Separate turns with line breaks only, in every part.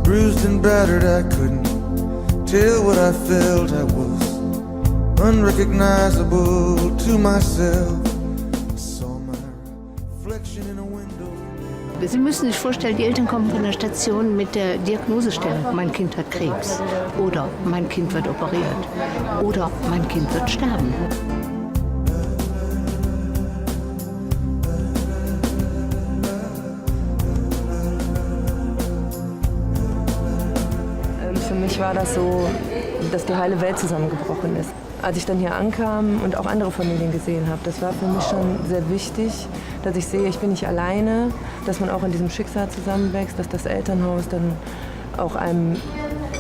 bruised and battered, I couldn't tell what I felt. I was unrecognizable to myself. I saw my reflection in a window.
Sie müssen sich vorstellen, die Eltern kommen von der Station mit der Diagnosestellung, mein Kind hat Krebs oder mein Kind wird operiert oder mein Kind wird sterben.
Für mich war das so, dass die heile Welt zusammengebrochen ist. Als ich dann hier ankam und auch andere Familien gesehen habe, das war für mich schon sehr wichtig, dass ich sehe, ich bin nicht alleine, dass man auch in diesem Schicksal zusammenwächst, dass das Elternhaus dann auch einem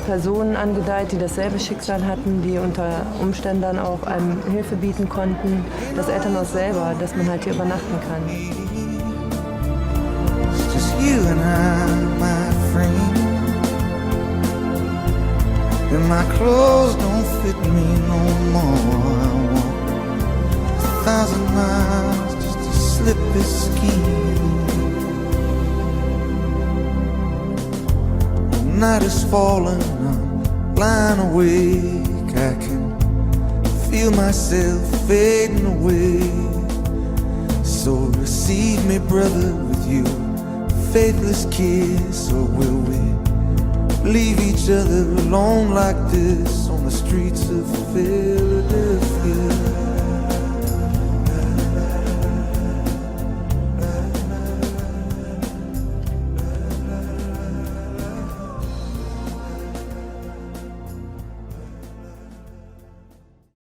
Personen angedeiht, die dasselbe Schicksal hatten, die unter Umständen dann auch einem Hilfe bieten konnten. Das Elternhaus selber, dass man halt hier übernachten kann.
It's just you and I, my friend. And my clothes don't fit me no more. I walk 1,000 miles just to slip this skin. The night is falling, I'm lying awake. I can feel myself fading away. So receive me, brother, with you faithless kiss, or will we leave each other alone like this on the streets of Philadelphia?